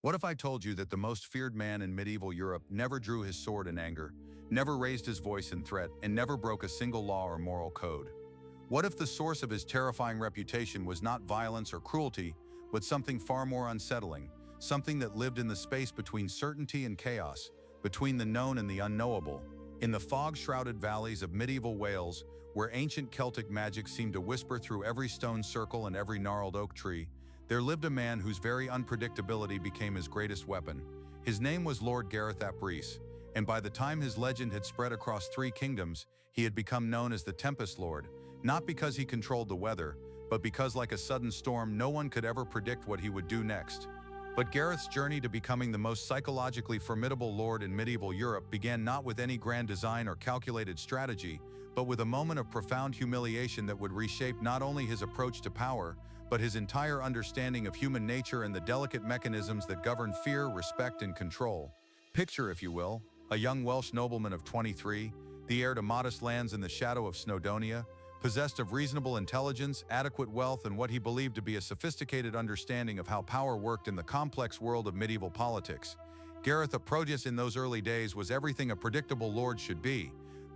What if I told you that the most feared man in medieval Europe never drew his sword in anger, never raised his voice in threat, and never broke a single law or moral code? What if the source of his terrifying reputation was not violence or cruelty, but something far more unsettling, something that lived in the space between certainty and chaos, between the known and the unknowable? In the fog-shrouded valleys of medieval Wales, where ancient Celtic magic seemed to whisper through every stone circle and every gnarled oak tree, there lived a man whose very unpredictability became his greatest weapon. His name was Lord Gareth ap Rhys, and by the time his legend had spread across 3 kingdoms, he had become known as the Tempest Lord, not because he controlled the weather, but because, like a sudden storm, no one could ever predict what he would do next. But Gareth's journey to becoming the most psychologically formidable lord in medieval Europe began not with any grand design or calculated strategy, but with a moment of profound humiliation that would reshape not only his approach to power, but his entire understanding of human nature and the delicate mechanisms that govern fear, respect, and control. Picture, if you will, a young Welsh nobleman of 23, the heir to modest lands in the shadow of Snowdonia, possessed of reasonable intelligence, adequate wealth, and what he believed to be a sophisticated understanding of how power worked in the complex world of medieval politics. Gareth ap Rhys in those early days was everything a predictable lord should be.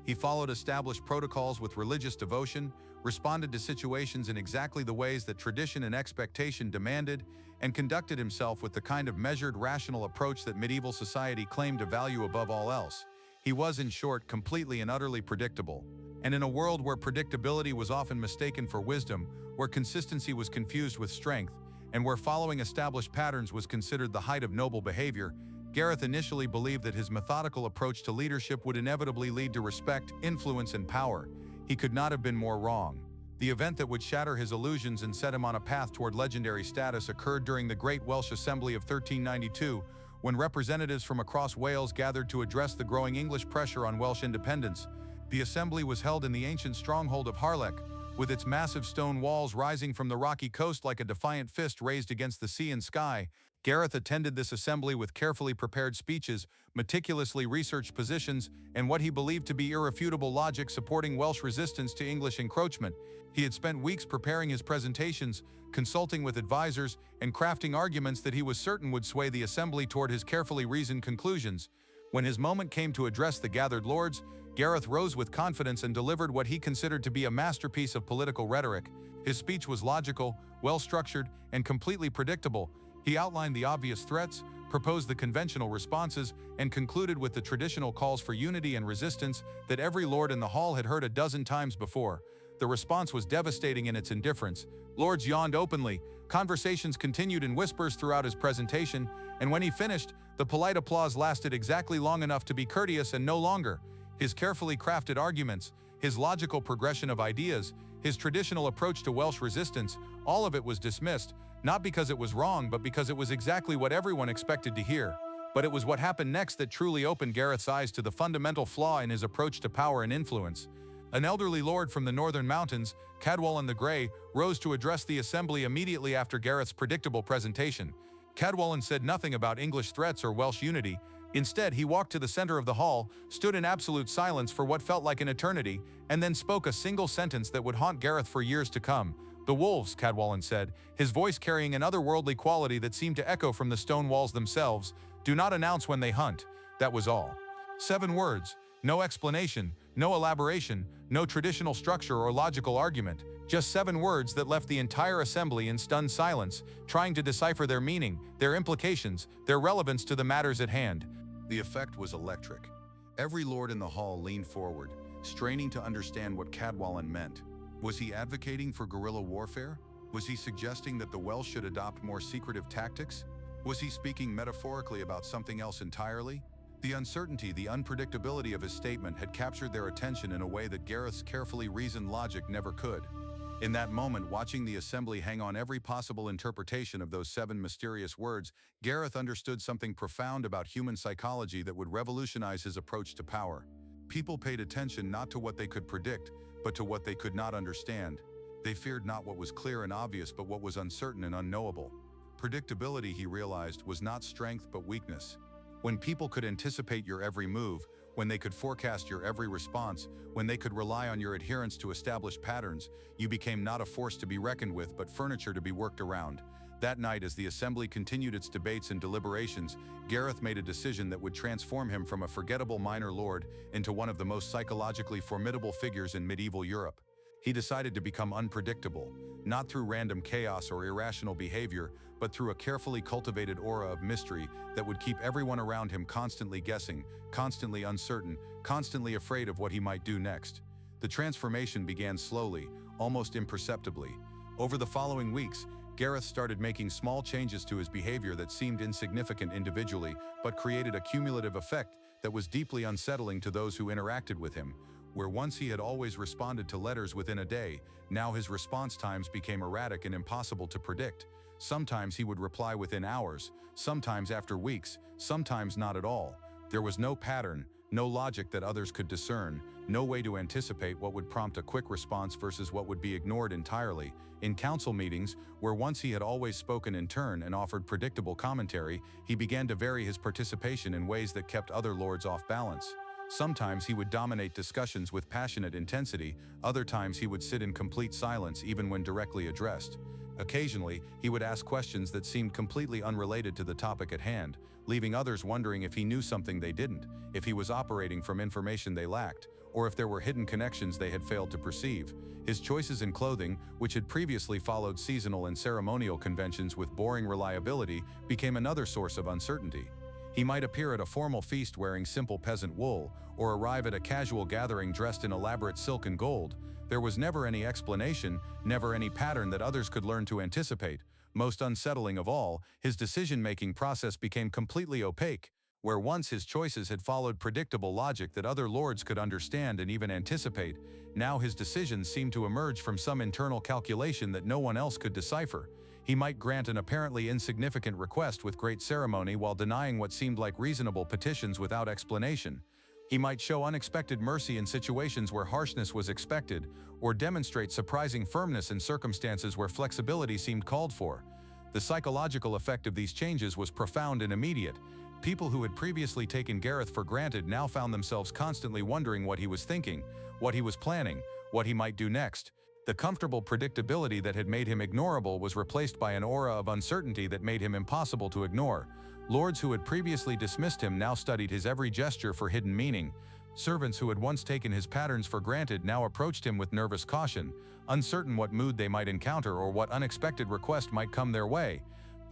He followed established protocols with religious devotion, responded to situations in exactly the ways that tradition and expectation demanded, and conducted himself with the kind of measured, rational approach that medieval society claimed to value above all else. He was, in short, completely and utterly predictable. And in a world where predictability was often mistaken for wisdom, where consistency was confused with strength, and where following established patterns was considered the height of noble behavior, Gareth initially believed that his methodical approach to leadership would inevitably lead to respect, influence, and power. He could not have been more wrong. The event that would shatter his illusions and set him on a path toward legendary status occurred during the Great Welsh Assembly of 1392, when representatives from across Wales gathered to address the growing English pressure on Welsh independence. The assembly was held in the ancient stronghold of Harlech, with its massive stone walls rising from the rocky coast like a defiant fist raised against the sea and sky. Gareth attended this assembly with carefully prepared speeches, meticulously researched positions, and what he believed to be irrefutable logic supporting Welsh resistance to English encroachment. He had spent weeks preparing his presentations, consulting with advisors, and crafting arguments that he was certain would sway the assembly toward his carefully reasoned conclusions. When his moment came to address the gathered lords, Gareth rose with confidence and delivered what he considered to be a masterpiece of political rhetoric. His speech was logical, well-structured, and completely predictable. He outlined the obvious threats, proposed the conventional responses, and concluded with the traditional calls for unity and resistance that every lord in the hall had heard a dozen times before. The response was devastating in its indifference. Lords yawned openly, conversations continued in whispers throughout his presentation, and when he finished, the polite applause lasted exactly long enough to be courteous and no longer. His carefully crafted arguments, his logical progression of ideas, his traditional approach to Welsh resistance, all of it was dismissed, not because it was wrong, but because it was exactly what everyone expected to hear. But it was what happened next that truly opened Gareth's eyes to the fundamental flaw in his approach to power and influence. An elderly lord from the northern mountains, Cadwallon the Grey, rose to address the assembly immediately after Gareth's predictable presentation. Cadwallon said nothing about English threats or Welsh unity. Instead, he walked to the center of the hall, stood in absolute silence for what felt like an eternity, and then spoke a single sentence that would haunt Gareth for years to come. "The wolves," Cadwallon said, his voice carrying an otherworldly quality that seemed to echo from the stone walls themselves, "do not announce when they hunt." That was all. 7 words. No explanation, no elaboration, no traditional structure or logical argument. Just 7 words that left the entire assembly in stunned silence, trying to decipher their meaning, their implications, their relevance to the matters at hand. The effect was electric. Every lord in the hall leaned forward, straining to understand what Cadwallon meant. Was he advocating for guerrilla warfare? Was he suggesting that the Welsh should adopt more secretive tactics? Was he speaking metaphorically about something else entirely? The uncertainty, the unpredictability of his statement had captured their attention in a way that Gareth's carefully reasoned logic never could. In that moment, watching the assembly hang on every possible interpretation of those 7 mysterious words, Gareth understood something profound about human psychology that would revolutionize his approach to power. People paid attention not to what they could predict, but to what they could not understand. They feared not what was clear and obvious, but what was uncertain and unknowable. Predictability, he realized, was not strength but weakness. When people could anticipate your every move, when they could forecast your every response, when they could rely on your adherence to established patterns, you became not a force to be reckoned with but furniture to be worked around. That night, as the assembly continued its debates and deliberations, Gareth made a decision that would transform him from a forgettable minor lord into one of the most psychologically formidable figures in medieval Europe. He decided to become unpredictable, not through random chaos or irrational behavior, but through a carefully cultivated aura of mystery that would keep everyone around him constantly guessing, constantly uncertain, constantly afraid of what he might do next. The transformation began slowly, almost imperceptibly. Over the following weeks, Gareth started making small changes to his behavior that seemed insignificant individually, but created a cumulative effect that was deeply unsettling to those who interacted with him. Where once he had always responded to letters within a day, now his response times became erratic and impossible to predict. Sometimes he would reply within hours, sometimes after weeks, sometimes not at all. There was no pattern, no logic that others could discern, no way to anticipate what would prompt a quick response versus what would be ignored entirely. In council meetings, where once he had always spoken in turn and offered predictable commentary, he began to vary his participation in ways that kept other lords off balance. Sometimes he would dominate discussions with passionate intensity, other times he would sit in complete silence even when directly addressed. Occasionally, he would ask questions that seemed completely unrelated to the topic at hand, leaving others wondering if he knew something they didn't, if he was operating from information they lacked, or if there were hidden connections they had failed to perceive. His choices in clothing, which had previously followed seasonal and ceremonial conventions with boring reliability, became another source of uncertainty. He might appear at a formal feast wearing simple peasant wool, or arrive at a casual gathering dressed in elaborate silk and gold. There was never any explanation, never any pattern that others could learn to anticipate. Most unsettling of all, his decision-making process became completely opaque. Where once his choices had followed predictable logic that other lords could understand and even anticipate, now his decisions seemed to emerge from some internal calculation that no one else could decipher. He might grant an apparently insignificant request with great ceremony while denying what seemed like reasonable petitions without explanation. He might show unexpected mercy in situations where harshness was expected, or demonstrate surprising firmness in circumstances where flexibility seemed called for. The psychological effect of these changes was profound and immediate. People who had previously taken Gareth for granted now found themselves constantly wondering what he was thinking, what he was planning, what he might do next. The comfortable predictability that had made him ignorable was replaced by an aura of uncertainty that made him impossible to ignore. Lords who had previously dismissed him now studied his every gesture for hidden meaning. Servants who had once taken his patterns for granted now approached him with nervous caution, uncertain what mood they might encounter or what unexpected request might come their way.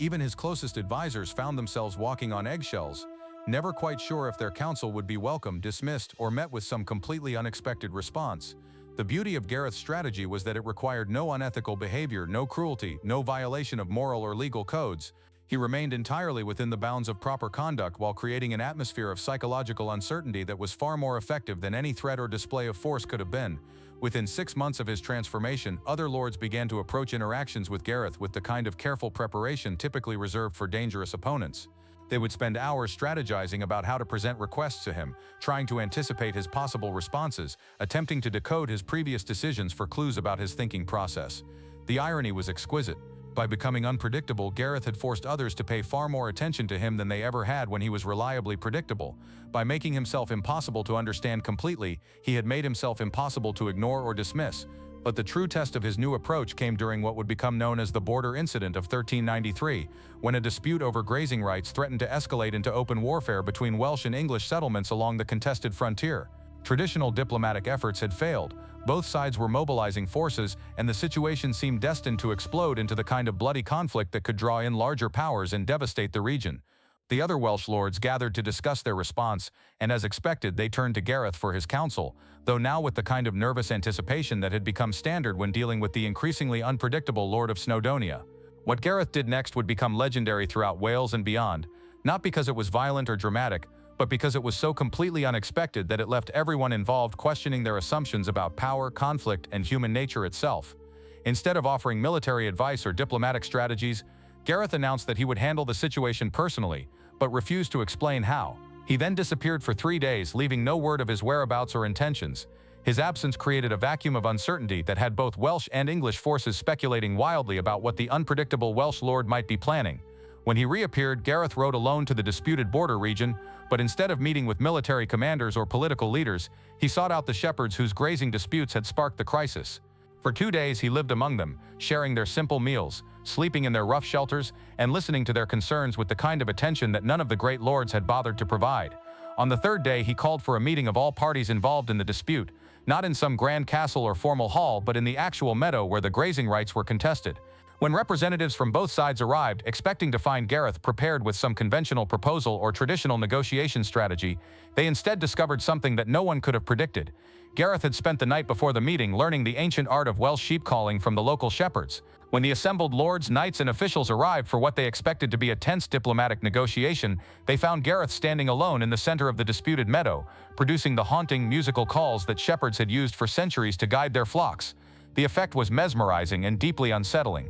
Even his closest advisors found themselves walking on eggshells, never quite sure if their counsel would be welcomed, dismissed, or met with some completely unexpected response. The beauty of Gareth's strategy was that it required no unethical behavior, no cruelty, no violation of moral or legal codes. He remained entirely within the bounds of proper conduct while creating an atmosphere of psychological uncertainty that was far more effective than any threat or display of force could have been. Within 6 months of his transformation, other lords began to approach interactions with Gareth with the kind of careful preparation typically reserved for dangerous opponents. They would spend hours strategizing about how to present requests to him, trying to anticipate his possible responses, attempting to decode his previous decisions for clues about his thinking process. The irony was exquisite. By becoming unpredictable, Gareth had forced others to pay far more attention to him than they ever had when he was reliably predictable. By making himself impossible to understand completely, he had made himself impossible to ignore or dismiss. But the true test of his new approach came during what would become known as the Border Incident of 1393, when a dispute over grazing rights threatened to escalate into open warfare between Welsh and English settlements along the contested frontier. Traditional diplomatic efforts had failed, both sides were mobilizing forces, and the situation seemed destined to explode into the kind of bloody conflict that could draw in larger powers and devastate the region. The other Welsh lords gathered to discuss their response, and as expected, they turned to Gareth for his counsel, though now with the kind of nervous anticipation that had become standard when dealing with the increasingly unpredictable Lord of Snowdonia. What Gareth did next would become legendary throughout Wales and beyond, not because it was violent or dramatic, but because it was so completely unexpected that it left everyone involved questioning their assumptions about power, conflict, and human nature itself. Instead of offering military advice or diplomatic strategies, Gareth announced that he would handle the situation personally, but refused to explain how. He then disappeared for 3 days, leaving no word of his whereabouts or intentions. His absence created a vacuum of uncertainty that had both Welsh and English forces speculating wildly about what the unpredictable Welsh lord might be planning. When he reappeared, Gareth rode alone to the disputed border region, but instead of meeting with military commanders or political leaders, he sought out the shepherds whose grazing disputes had sparked the crisis. For 2 days he lived among them, sharing their simple meals, sleeping in their rough shelters, and listening to their concerns with the kind of attention that none of the great lords had bothered to provide. On the third day, he called for a meeting of all parties involved in the dispute, not in some grand castle or formal hall, but in the actual meadow where the grazing rights were contested. When representatives from both sides arrived, expecting to find Gareth prepared with some conventional proposal or traditional negotiation strategy, they instead discovered something that no one could have predicted. Gareth had spent the night before the meeting learning the ancient art of Welsh sheep calling from the local shepherds. When the assembled lords, knights, and officials arrived for what they expected to be a tense diplomatic negotiation, they found Gareth standing alone in the center of the disputed meadow, producing the haunting musical calls that shepherds had used for centuries to guide their flocks. The effect was mesmerizing and deeply unsettling.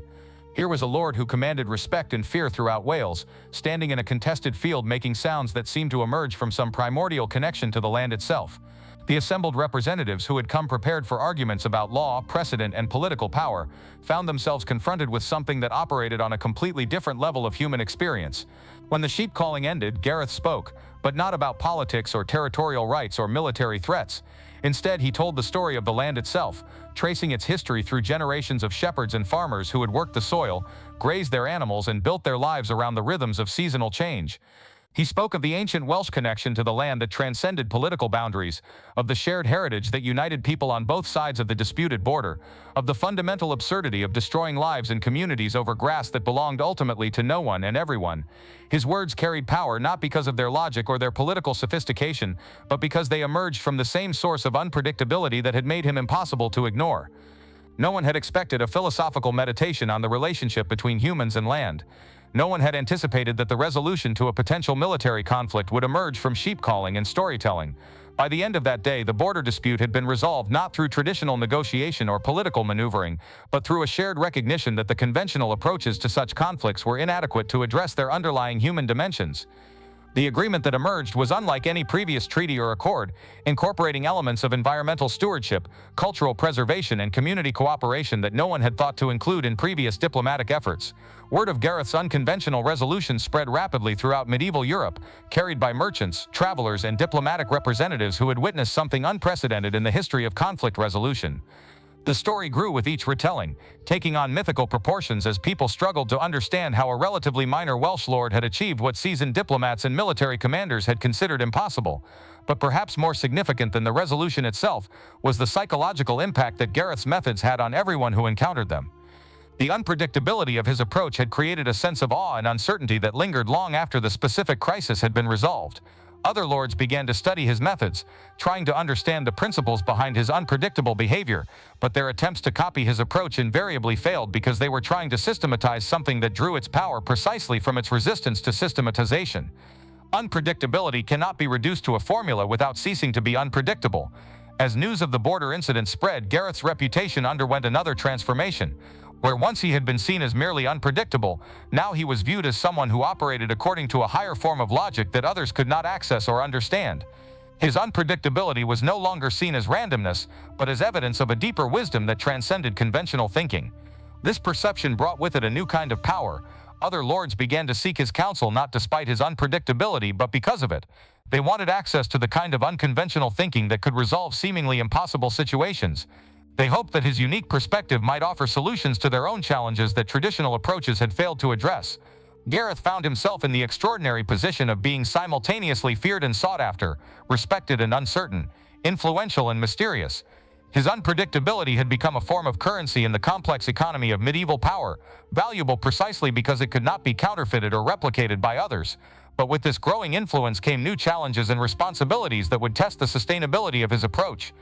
Here was a lord who commanded respect and fear throughout Wales, standing in a contested field making sounds that seemed to emerge from some primordial connection to the land itself. The assembled representatives, who had come prepared for arguments about law, precedent, and political power, found themselves confronted with something that operated on a completely different level of human experience. When the sheep calling ended, Gareth spoke, but not about politics or territorial rights or military threats. Instead, he told the story of the land itself, tracing its history through generations of shepherds and farmers who had worked the soil, grazed their animals, and built their lives around the rhythms of seasonal change. He spoke of the ancient Welsh connection to the land that transcended political boundaries, of the shared heritage that united people on both sides of the disputed border, of the fundamental absurdity of destroying lives and communities over grass that belonged ultimately to no one and everyone. His words carried power not because of their logic or their political sophistication, but because they emerged from the same source of unpredictability that had made him impossible to ignore. No one had expected a philosophical meditation on the relationship between humans and land. No one had anticipated that the resolution to a potential military conflict would emerge from sheep calling and storytelling. By the end of that day, the border dispute had been resolved not through traditional negotiation or political maneuvering, but through a shared recognition that the conventional approaches to such conflicts were inadequate to address their underlying human dimensions. The agreement that emerged was unlike any previous treaty or accord, incorporating elements of environmental stewardship, cultural preservation, and community cooperation that no one had thought to include in previous diplomatic efforts. Word of Gareth's unconventional resolution spread rapidly throughout medieval Europe, carried by merchants, travelers, and diplomatic representatives who had witnessed something unprecedented in the history of conflict resolution. The story grew with each retelling, taking on mythical proportions as people struggled to understand how a relatively minor Welsh lord had achieved what seasoned diplomats and military commanders had considered impossible. But perhaps more significant than the resolution itself was the psychological impact that Gareth's methods had on everyone who encountered them. The unpredictability of his approach had created a sense of awe and uncertainty that lingered long after the specific crisis had been resolved. Other lords began to study his methods, trying to understand the principles behind his unpredictable behavior, but their attempts to copy his approach invariably failed because they were trying to systematize something that drew its power precisely from its resistance to systematization. Unpredictability cannot be reduced to a formula without ceasing to be unpredictable. As news of the border incident spread, Gareth's reputation underwent another transformation. Where once he had been seen as merely unpredictable, now he was viewed as someone who operated according to a higher form of logic that others could not access or understand. His unpredictability was no longer seen as randomness, but as evidence of a deeper wisdom that transcended conventional thinking. This perception brought with it a new kind of power. Other lords began to seek his counsel not despite his unpredictability, but because of it. They wanted access to the kind of unconventional thinking that could resolve seemingly impossible situations. They hoped that his unique perspective might offer solutions to their own challenges that traditional approaches had failed to address. Gareth found himself in the extraordinary position of being simultaneously feared and sought after, respected and uncertain, influential and mysterious. His unpredictability had become a form of currency in the complex economy of medieval power, valuable precisely because it could not be counterfeited or replicated by others. But with this growing influence came new challenges and responsibilities that would test the sustainability of his approach.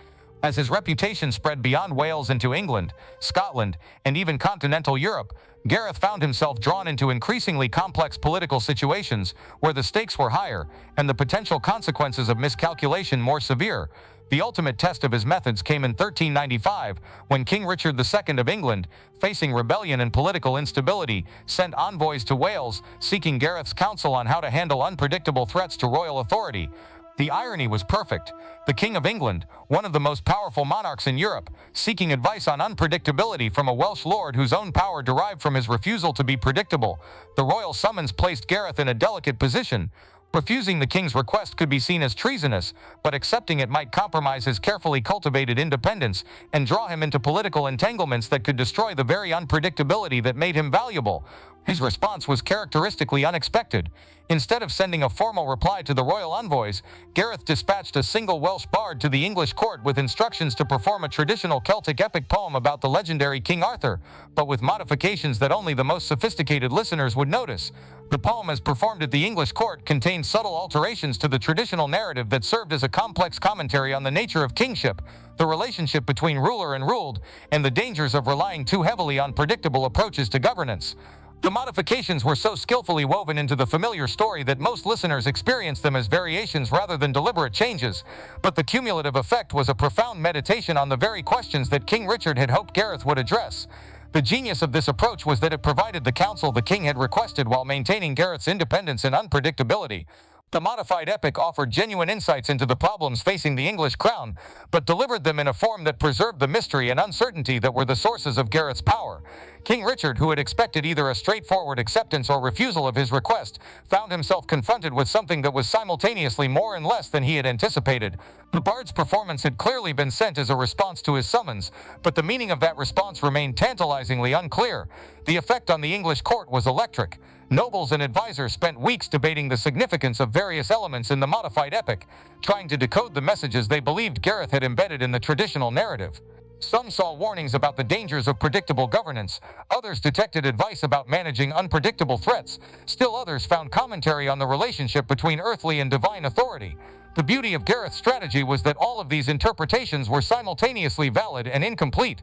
As his reputation spread beyond Wales into England, Scotland, and even continental Europe, Gareth found himself drawn into increasingly complex political situations where the stakes were higher and the potential consequences of miscalculation more severe. The ultimate test of his methods came in 1395, when King Richard II of England, facing rebellion and political instability, sent envoys to Wales, seeking Gareth's counsel on how to handle unpredictable threats to royal authority. The irony was perfect. The King of England, one of the most powerful monarchs in Europe, seeking advice on unpredictability from a Welsh lord whose own power derived from his refusal to be predictable. The royal summons placed Gareth in a delicate position. Refusing the king's request could be seen as treasonous, but accepting it might compromise his carefully cultivated independence and draw him into political entanglements that could destroy the very unpredictability that made him valuable. His response was characteristically unexpected. Instead of sending a formal reply to the royal envoys, Gareth dispatched a single Welsh bard to the English court with instructions to perform a traditional Celtic epic poem about the legendary King Arthur, but with modifications that only the most sophisticated listeners would notice. The poem, as performed at the English court, contained subtle alterations to the traditional narrative that served as a complex commentary on the nature of kingship, the relationship between ruler and ruled, and the dangers of relying too heavily on predictable approaches to governance. The modifications were so skillfully woven into the familiar story that most listeners experienced them as variations rather than deliberate changes, but the cumulative effect was a profound meditation on the very questions that King Richard had hoped Gareth would address. The genius of this approach was that it provided the counsel the king had requested while maintaining Gareth's independence and unpredictability. The modified epic offered genuine insights into the problems facing the English crown, but delivered them in a form that preserved the mystery and uncertainty that were the sources of Gareth's power. King Richard, who had expected either a straightforward acceptance or refusal of his request, found himself confronted with something that was simultaneously more and less than he had anticipated. The bard's performance had clearly been sent as a response to his summons, but the meaning of that response remained tantalizingly unclear. The effect on the English court was electric. Nobles and advisors spent weeks debating the significance of various elements in the modified epic, trying to decode the messages they believed Gareth had embedded in the traditional narrative. Some saw warnings about the dangers of predictable governance, others detected advice about managing unpredictable threats, still others found commentary on the relationship between earthly and divine authority. The beauty of Gareth's strategy was that all of these interpretations were simultaneously valid and incomplete.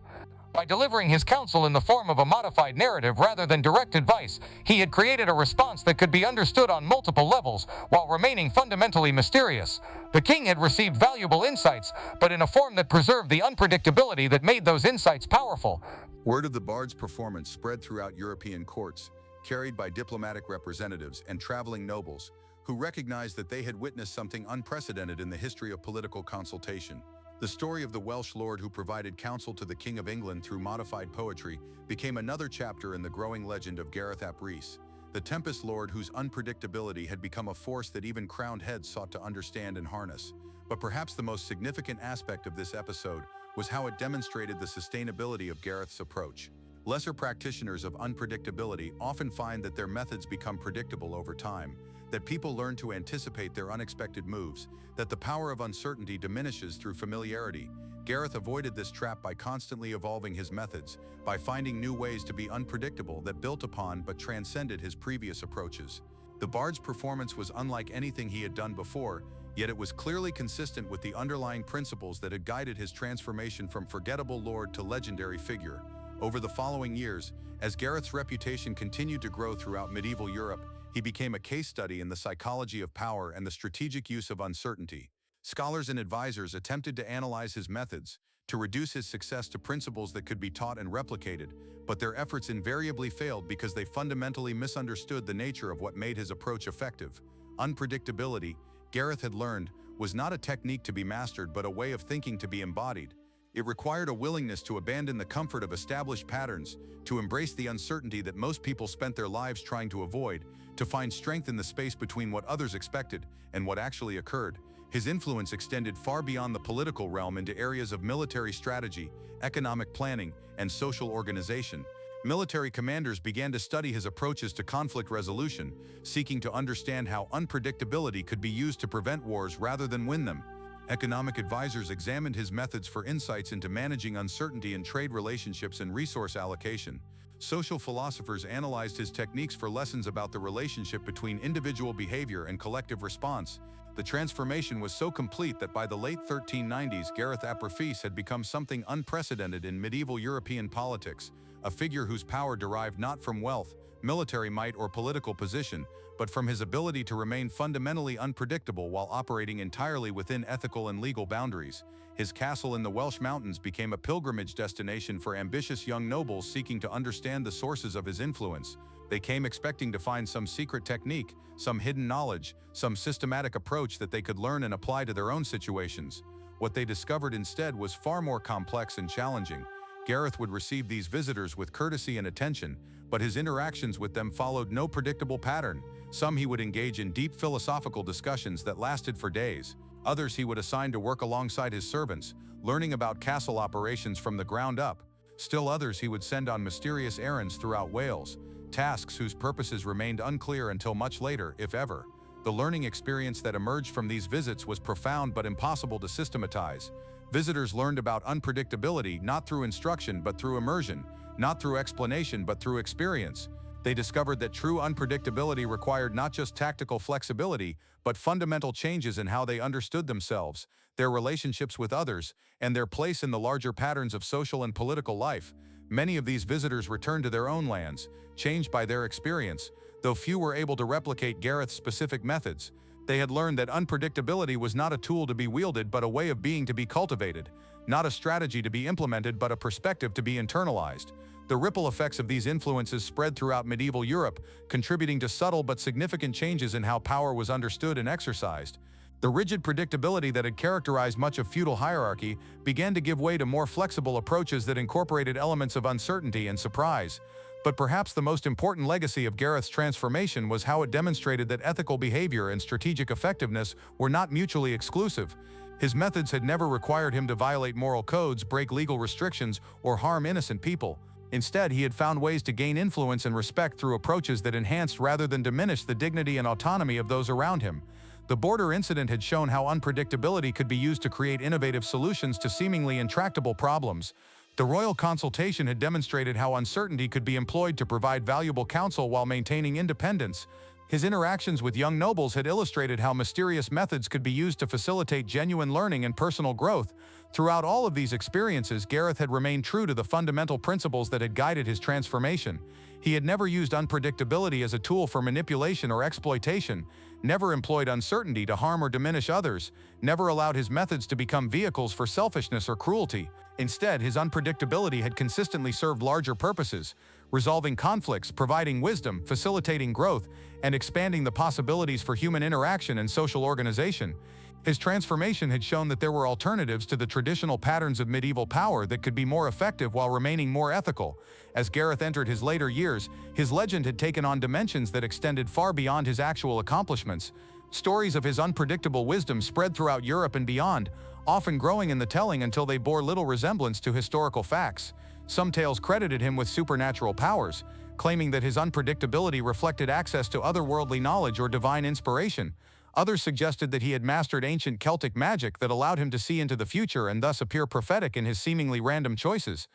By delivering his counsel in the form of a modified narrative rather than direct advice, he had created a response that could be understood on multiple levels while remaining fundamentally mysterious. The king had received valuable insights, but in a form that preserved the unpredictability that made those insights powerful. Word of the bard's performance spread throughout European courts, carried by diplomatic representatives and traveling nobles, who recognized that they had witnessed something unprecedented in the history of political consultation. The story of the Welsh lord who provided counsel to the King of England through modified poetry became another chapter in the growing legend of Gareth ap Rhys, the Tempest lord whose unpredictability had become a force that even crowned heads sought to understand and harness. But perhaps the most significant aspect of this episode was how it demonstrated the sustainability of Gareth's approach. Lesser practitioners of unpredictability often find that their methods become predictable over time, that people learn to anticipate their unexpected moves, that the power of uncertainty diminishes through familiarity. Gareth avoided this trap by constantly evolving his methods, by finding new ways to be unpredictable that built upon but transcended his previous approaches. The bard's performance was unlike anything he had done before, yet it was clearly consistent with the underlying principles that had guided his transformation from forgettable lord to legendary figure. Over the following years, as Gareth's reputation continued to grow throughout medieval Europe, he became a case study in the psychology of power and the strategic use of uncertainty. Scholars and advisors attempted to analyze his methods, to reduce his success to principles that could be taught and replicated, but their efforts invariably failed because they fundamentally misunderstood the nature of what made his approach effective. Unpredictability, Gareth had learned, was not a technique to be mastered but a way of thinking to be embodied. It required a willingness to abandon the comfort of established patterns, to embrace the uncertainty that most people spent their lives trying to avoid, to find strength in the space between what others expected and what actually occurred. His influence extended far beyond the political realm into areas of military strategy, economic planning, and social organization. Military commanders began to study his approaches to conflict resolution, seeking to understand how unpredictability could be used to prevent wars rather than win them. Economic advisors examined his methods for insights into managing uncertainty in trade relationships and resource allocation. Social philosophers analyzed his techniques for lessons about the relationship between individual behavior and collective response. The transformation was so complete that by the late 1390s, Gareth ap Rhys had become something unprecedented in medieval European politics, a figure whose power derived not from wealth, military might, or political position, but from his ability to remain fundamentally unpredictable while operating entirely within ethical and legal boundaries. His castle in the Welsh mountains became a pilgrimage destination for ambitious young nobles seeking to understand the sources of his influence. They came expecting to find some secret technique, some hidden knowledge, some systematic approach that they could learn and apply to their own situations. What they discovered instead was far more complex and challenging. Gareth would receive these visitors with courtesy and attention, but his interactions with them followed no predictable pattern. Some he would engage in deep philosophical discussions that lasted for days. Others he would assign to work alongside his servants, learning about castle operations from the ground up. Still others he would send on mysterious errands throughout Wales, tasks whose purposes remained unclear until much later, if ever. The learning experience that emerged from these visits was profound but impossible to systematize. Visitors learned about unpredictability not through instruction but through immersion, not through explanation but through experience. They discovered that true unpredictability required not just tactical flexibility, but fundamental changes in how they understood themselves, their relationships with others, and their place in the larger patterns of social and political life. Many of these visitors returned to their own lands, changed by their experience, though few were able to replicate Gareth's specific methods. They had learned that unpredictability was not a tool to be wielded but a way of being to be cultivated, not a strategy to be implemented but a perspective to be internalized. The ripple effects of these influences spread throughout medieval Europe, contributing to subtle but significant changes in how power was understood and exercised. The rigid predictability that had characterized much of feudal hierarchy began to give way to more flexible approaches that incorporated elements of uncertainty and surprise. But perhaps the most important legacy of Gareth's transformation was how it demonstrated that ethical behavior and strategic effectiveness were not mutually exclusive. His methods had never required him to violate moral codes, break legal restrictions, or harm innocent people. Instead, he had found ways to gain influence and respect through approaches that enhanced rather than diminished the dignity and autonomy of those around him. The border incident had shown how unpredictability could be used to create innovative solutions to seemingly intractable problems. The royal consultation had demonstrated how uncertainty could be employed to provide valuable counsel while maintaining independence. His interactions with young nobles had illustrated how mysterious methods could be used to facilitate genuine learning and personal growth. Throughout all of these experiences, Gareth had remained true to the fundamental principles that had guided his transformation. He had never used unpredictability as a tool for manipulation or exploitation, never employed uncertainty to harm or diminish others, never allowed his methods to become vehicles for selfishness or cruelty. Instead, his unpredictability had consistently served larger purposes, resolving conflicts, providing wisdom, facilitating growth, and expanding the possibilities for human interaction and social organization. His transformation had shown that there were alternatives to the traditional patterns of medieval power that could be more effective while remaining more ethical. As Gareth entered his later years, his legend had taken on dimensions that extended far beyond his actual accomplishments. Stories of his unpredictable wisdom spread throughout Europe and beyond, often growing in the telling until they bore little resemblance to historical facts. Some tales credited him with supernatural powers, claiming that his unpredictability reflected access to otherworldly knowledge or divine inspiration. Others suggested that he had mastered ancient Celtic magic that allowed him to see into the future and thus appear prophetic in his seemingly random choices.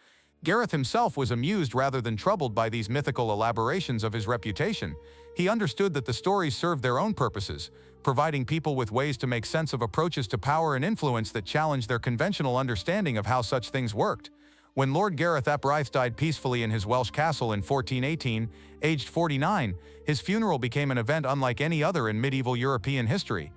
Gareth himself was amused rather than troubled by these mythical elaborations of his reputation. He understood that the stories served their own purposes, providing people with ways to make sense of approaches to power and influence that challenged their conventional understanding of how such things worked. When Lord Gareth ap Rhys died peacefully in his Welsh castle in 1418, aged 49, his funeral became an event unlike any other in medieval European history.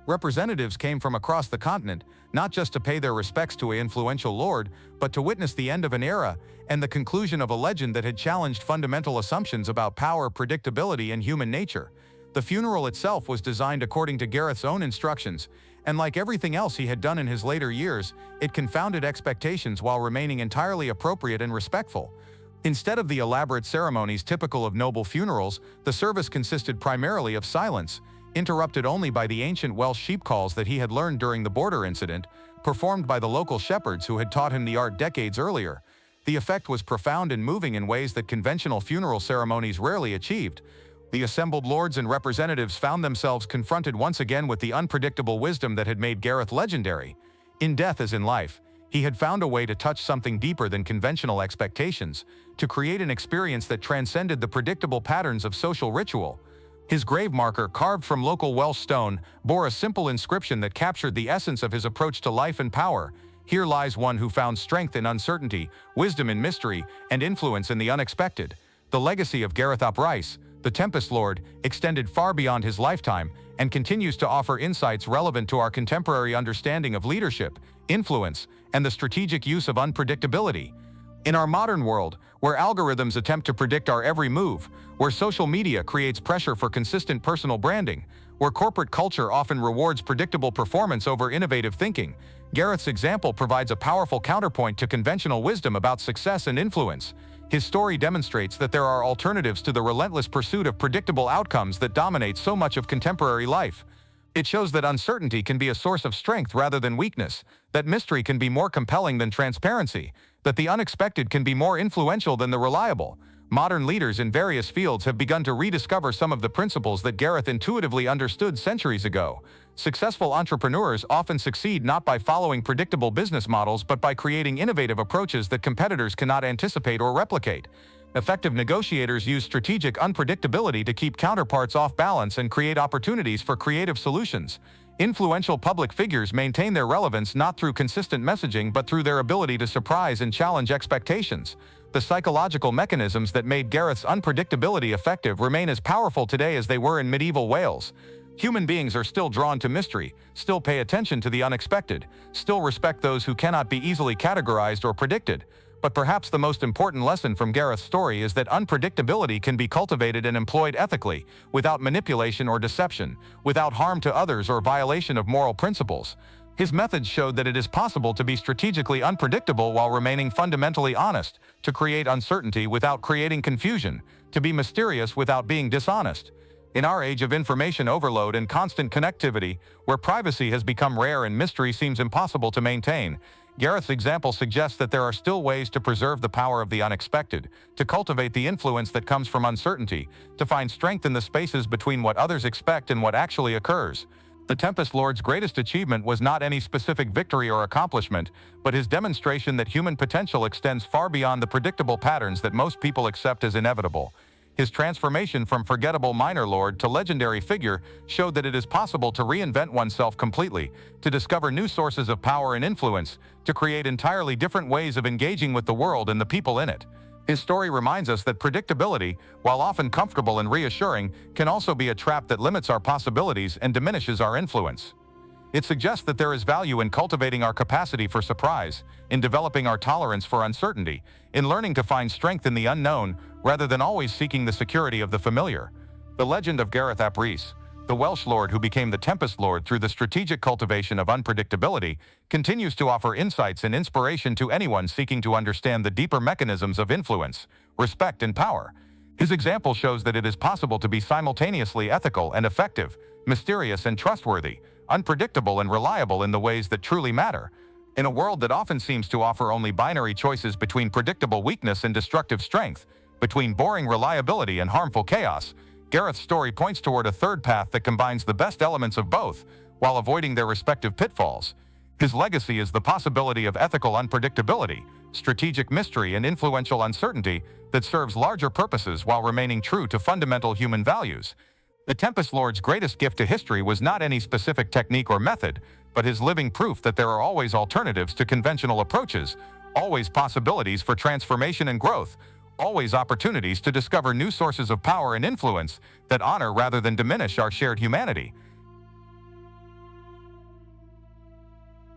Representatives came from across the continent, not just to pay their respects to an influential lord, but to witness the end of an era and the conclusion of a legend that had challenged fundamental assumptions about power, predictability, and human nature. The funeral itself was designed according to Gareth's own instructions, and like everything else he had done in his later years, it confounded expectations while remaining entirely appropriate and respectful. Instead of the elaborate ceremonies typical of noble funerals, the service consisted primarily of silence, interrupted only by the ancient Welsh sheep calls that he had learned during the border incident, performed by the local shepherds who had taught him the art decades earlier. The effect was profound and moving in ways that conventional funeral ceremonies rarely achieved. The assembled lords and representatives found themselves confronted once again with the unpredictable wisdom that had made Gareth legendary. In death as in life, he had found a way to touch something deeper than conventional expectations, to create an experience that transcended the predictable patterns of social ritual. His grave marker, carved from local Welsh stone, bore a simple inscription that captured the essence of his approach to life and power. Here lies one who found strength in uncertainty, wisdom in mystery, and influence in the unexpected. The legacy of Gareth ap Rhys, the Tempest Lord, extended far beyond his lifetime and continues to offer insights relevant to our contemporary understanding of leadership, influence, and the strategic use of unpredictability. In our modern world, where algorithms attempt to predict our every move, where social media creates pressure for consistent personal branding, where corporate culture often rewards predictable performance over innovative thinking, Gareth's example provides a powerful counterpoint to conventional wisdom about success and influence. His story demonstrates that there are alternatives to the relentless pursuit of predictable outcomes that dominate so much of contemporary life. It shows that uncertainty can be a source of strength rather than weakness, that mystery can be more compelling than transparency, that the unexpected can be more influential than the reliable. Modern leaders in various fields have begun to rediscover some of the principles that Gareth intuitively understood centuries ago. Successful entrepreneurs often succeed not by following predictable business models but by creating innovative approaches that competitors cannot anticipate or replicate. Effective negotiators use strategic unpredictability to keep counterparts off balance and create opportunities for creative solutions. Influential public figures maintain their relevance not through consistent messaging but through their ability to surprise and challenge expectations. The psychological mechanisms that made Gareth's unpredictability effective remain as powerful today as they were in medieval Wales. Human beings are still drawn to mystery, still pay attention to the unexpected, still respect those who cannot be easily categorized or predicted. But perhaps the most important lesson from Gareth's story is that unpredictability can be cultivated and employed ethically, without manipulation or deception, without harm to others or violation of moral principles. His methods showed that it is possible to be strategically unpredictable while remaining fundamentally honest, to create uncertainty without creating confusion, to be mysterious without being dishonest. In our age of information overload and constant connectivity, where privacy has become rare and mystery seems impossible to maintain, Gareth's example suggests that there are still ways to preserve the power of the unexpected, to cultivate the influence that comes from uncertainty, to find strength in the spaces between what others expect and what actually occurs. The Tempest Lord's greatest achievement was not any specific victory or accomplishment, but his demonstration that human potential extends far beyond the predictable patterns that most people accept as inevitable. His transformation from forgettable minor lord to legendary figure showed that it is possible to reinvent oneself completely, to discover new sources of power and influence, to create entirely different ways of engaging with the world and the people in it. His story reminds us that predictability, while often comfortable and reassuring, can also be a trap that limits our possibilities and diminishes our influence. It suggests that there is value in cultivating our capacity for surprise, in developing our tolerance for uncertainty, in learning to find strength in the unknown rather than always seeking the security of the familiar. The legend of Gareth ap Rhys, the Welsh lord who became the Tempest Lord through the strategic cultivation of unpredictability, continues to offer insights and inspiration to anyone seeking to understand the deeper mechanisms of influence, respect, and power. His example shows that it is possible to be simultaneously ethical and effective, mysterious and trustworthy, unpredictable and reliable in the ways that truly matter. In a world that often seems to offer only binary choices between predictable weakness and destructive strength, between boring reliability and harmful chaos, Gareth's story points toward a third path that combines the best elements of both, while avoiding their respective pitfalls. His legacy is the possibility of ethical unpredictability, strategic mystery, and influential uncertainty that serves larger purposes while remaining true to fundamental human values. The Tempest Lord's greatest gift to history was not any specific technique or method, but his living proof that there are always alternatives to conventional approaches, always possibilities for transformation and growth, always opportunities to discover new sources of power and influence that honor rather than diminish our shared humanity.